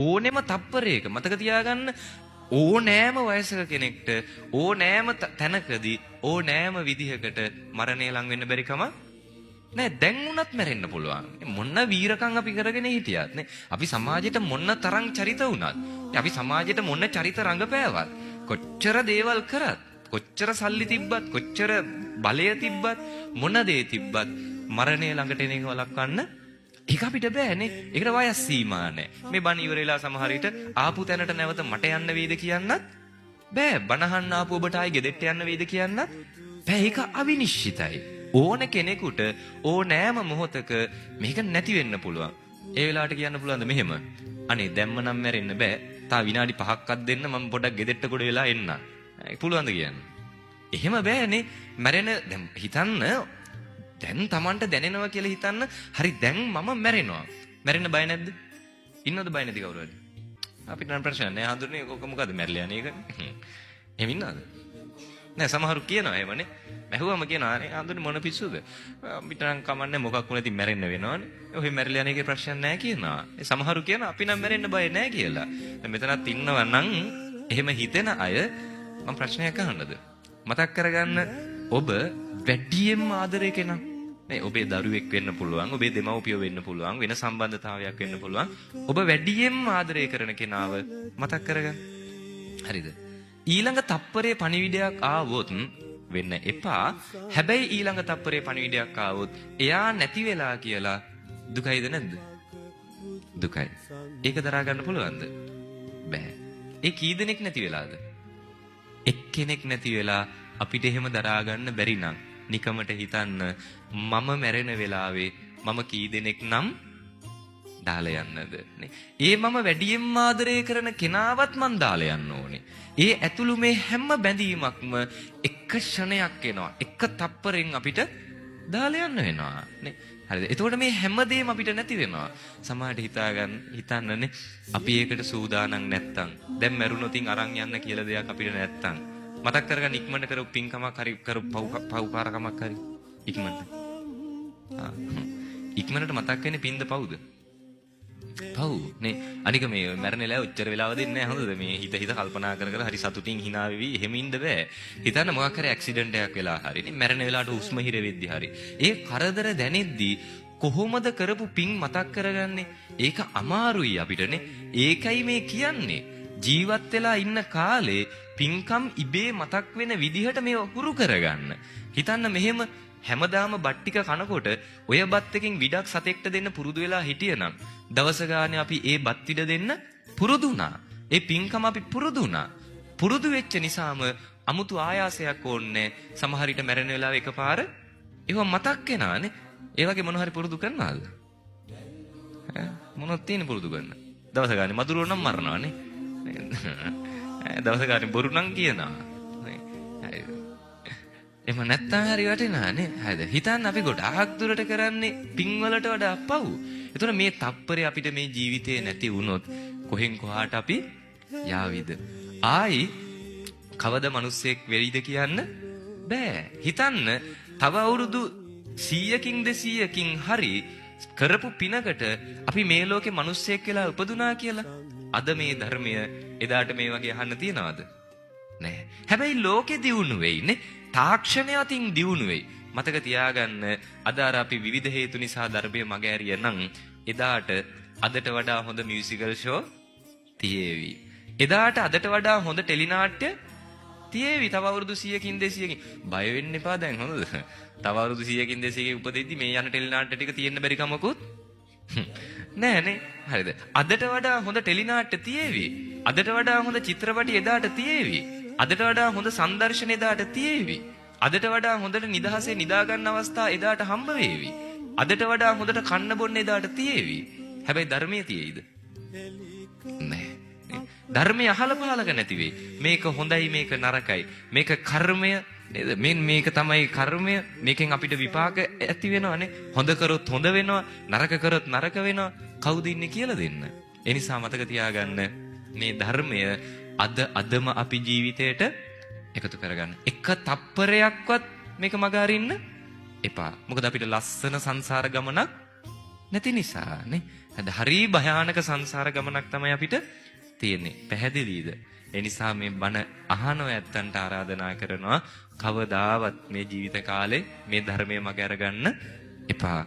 ඕනෙම තප්පරයක මතක තියාගන්න ඕනෑම වයසක කෙනෙක්ට ඕනෑම තැනකදී ඕනෑම විදිහකට මරණය ලඟ වෙන්න බැරි කම නෑ. දැන් උනත් මැරෙන්න පුළුවන්. මොන වීරකම් අපි කරගෙන හිටියත් නේ. අපි සමාජයට මොන තරම් චරිත වුණත්, අපි සමාජයට මොන චරිත රඟපෑවත්, කොච්චර දේවල් කරත්, කොච්චර සල්ලි තිබ්බත්, කොච්චර බලය තිබ්බත්, මොන දේ තිබ්බත් මරණය ළඟට එන එක වළක්වන්න ඒක අපිට බෑනේ. ඒකට වයස් සීමා නැහැ. මේ බණ ඉවර වෙලා සමහර විට ආපු තැනට නැවත මට යන්න වේද කියන්නත් බෑ. බණහන්න ආපු ඔබට ආයි ගෙදෙට්ට යන්න වේද කියන්නත් බෑ. ඒක අවිනිශ්චිතයි. ඕන කෙනෙකුට ඕනෑම මොහොතක මේක නැති වෙන්න පුළුවන්. ඒ වෙලාවට කියන්න පුළුවන්ද මෙහෙම? අනේ දැම්ම නම් මැරෙන්න බෑ. තා විනාඩි 5ක්වත් දෙන්න මම පොඩක් ගෙදෙට්ට කොට වෙලා එන්න. පුළුවන්ද කියන්න? එහෙම බෑනේ. මැරෙන දැන් හිතන්න දැන් Tamanට දැනෙනවා කියලා හිතන්න. හරි දැන් මම මැරෙනවා. මැරෙන්න බය නැද්ද? ඉන්නවද බය නැති කවුරු හරි? අපිට නම් ප්‍රශ්න නැහැ. හඳුන්නේ ඔක මොකද මැරලා යන්නේ ඒක? එහෙම ඉන්නවද? නෑ සමහරු කියනවා එහෙමනේ. මැහුවම කියනවා අනේ හඳුන්නේ මොන පිස්සුද? අපිට නම් කමන්නේ මොකක් වුණත් ඉතින් මැරෙන්න වෙනවනේ. ඔහේ මැරලා යන එකේ ප්‍රශ්න නැහැ කියනවා. ඒ සමහරු කියනවා අපි නම් මැරෙන්න බය නැහැ කියලා. දැන් මෙතනත් ඉන්නවා නම් එහෙම හිතෙන අය මම ප්‍රශ්නයක් අහන්නද? මතක් කරගන්න ඔබ වැඩියෙන්ම ආදරේ කෙනා නේ. ඔබේ දරුවෙක් වෙන්න පුළුවන්, ඔබේ දෙමව්පියෝ වෙන්න පුළුවන්, වෙන සම්බන්ධතාවයක් වෙන්න පුළුවන්. ඔබ වැඩියෙන්ම ආදරය කරන කෙනාව මතක් කරගන්න. හරිද? ඊළඟ තප්පරේ පණිවිඩයක් ආවොත් වෙන්න එපා. හැබැයි ඊළඟ තප්පරේ පණිවිඩයක් ආවොත් එයා නැති වෙලා කියලා දුකයිද නැද්ද? දුකයි. ඒක දරා ගන්න පුළුවන්ද? බෑ. ඒ කී දෙනෙක් නැති වෙලාද? එක්කෙනෙක් නැති වෙලා අපිට එහෙම දරා ගන්න බැරි නම් නිකමට හිතන්න මම මැරෙන වෙලාවේ මම කී දෙනෙක් නම් දාලා යන්නද නේ. ඒ මම වැඩියෙන්ම ආදරය කරන කෙනාවත් මං දාලා යන්න ඕනේ. ඒ ඇතුළු මේ හැම බැඳීමක්ම එක ක්ෂණයක් එනවා. එක තප්පරෙන් අපිට දාලා යන්න වෙනවා නේ. හරිද? එතකොට මේ හැමදේම අපිට නැති වෙනවා. සමහරට හිතන්නනේ අපි ඒකට සූදානම් නැත්තම් දැන් මැරුණොතින් අරන් යන්න කියලා දෙයක් අපිට නැත්තම් මතක් කරගන්න ඉක්මනට කරපු පින්කමක් හරි කරපු පව්කාරකමක් හරි ඉක්මනට. ඉක්මනට මතක් වෙන්නේ පින්ද පව්ද? පව් නේ. අනික මේ මැරෙනලා ඔච්චර වෙලාව දෙන්නේ නැහැ හොඳද? මේ හිත කල්පනා කර කර හරි සතුටින් hina වෙවි එහෙම ඉන්න බෑ. හිතන්න මොකක් හරි ඇක්සිඩන්ට් එකක් වෙලා හරි නේ මැරෙන වෙලාවට හුස්ම හිර වෙද්දි හරි. ඒ කරදර දැනෙද්දි කොහොමද කරපු පින් මතක් කරගන්නේ? ඒක අමාරුයි අපිටනේ. ඒකයි මේ කියන්නේ. ජීවත් වෙලා ඉන්න කාලේ පින්කම් ඉබේ මතක් වෙන විදිහට මේව හුරු කරගන්න. හිතන්න මෙහෙම හැමදාම බත් ටික කනකොට ඔය බත් එකෙන් විඩක් සතෙක්ට දෙන්න පුරුදු වෙලා හිටියනම් දවස ගානේ අපි ඒ බත් විඩ දෙන්න පුරුදු වුණා. ඒ පින්කම අපි පුරුදු වුණා. පුරුදු වෙච්ච නිසාම 아무තු ආයාසයක් ඕනේ. සමහර විට මැරෙන වෙලාව එකපාර ඒව මතක් වෙනානේ. ඒ වගේ මොන හරි පුරුදු කරනවාද? මොනවද තියෙන පුරුදු කරන්න? දවස ගානේ මදුරුව නම් මරනවානේ. දවස ගානේ බොරු නම් කියනවා. එහෙම නැත්තම් හරි වටිනානේ. හරිද? හිතන්න අපි ගොඩාක් දුරට කරන්නේ පින්වලට වඩා පව්. ඒතර මේ තප්පරේ අපිට මේ ජීවිතේ නැති වුණොත් කොහෙන් කොහාට අපි යාවිද? ආයි කවද මිනිස්සෙක් වෙයිද කියන්න බෑ. හිතන්න තව අවුරුදු 100කින් 200කින් හරි කරපු පිනකට අපි මේ ලෝකේ මිනිස්සෙක් වෙලා උපදුනා කියලා. අද මේ ධර්මය එදාට මේ වගේ අහන්න තියනවද? නැහැ. හැබැයි ලෝකෙ දියුණු වෙයිනේ. තාක්ෂණය අතින් දියුණු වෙයි. මතක තියාගන්න අද අපි විවිධ හේතු නිසා ධර්මයේ මග ඇරිය නම් එදාට අදට වඩා හොඳ මියුසිකල් ෂෝ තියේවි. එදාට අදට වඩා හොඳ ටෙලිනාට්‍ය තියේවි. තව අවුරුදු 100කින් 200කින් බය වෙන්න එපා දැන් හොඳද? තව අවුරුදු 100කින් 200කින් උපදෙද්දි මේ යන ටෙලිනාට්‍ය ටික තියෙන්න බැරි කමකුත් නෑනේ. හරිද? අදට වඩා හොඳ ටෙලිනාට්‍ය තියේවි. අදට වඩා හොඳ චිත්‍රපටි එදාට තියේවි. අදට වඩා හොඳ සංදර්ශන එදාට තියේවි. අදට වඩා හොඳට නිදහසේ නිදා ගන්න අවස්ථා එදාට හම්බ වේවි. අදට වඩා හොඳට කන්න බොන්න එදාට තියේවි. හැබැයි ධර්මයේ තියේද? නෑ. ධර්මය අහල පහලක නැති වෙයි. මේක හොඳයි මේක නරකයි. මේක කර්මය නේද? මේක තමයි කර්මය. මේකෙන් අපිට විපාක ඇති වෙනවනේ. හොඳ කරොත් හොඳ වෙනවා, නරක කරොත් නරක වෙනවා. කවුද ඉන්නේ කියලා දෙන්න. ඒ නිසා මතක තියාගන්න මේ ධර්මය අදම අපි ජීවිතයට එකතු කරගන්න. එක තප්පරයක්වත් මේක මග අරින්න එපා. මොකද අපිට ලස්සන සංසාර ගමනක් නැති නිසානේ. හරි භයානක සංසාර ගමනක් තමයි අපිට තියෙන්නේ. පැහැදිලිද? ඒ නිසා මේ බණ අහනෝ ඇත්තන්ට ආරාධනා කරනවා කවදාවත් මේ ජීවිත කාලේ මේ ධර්මයේ මග අරගන්න එපා.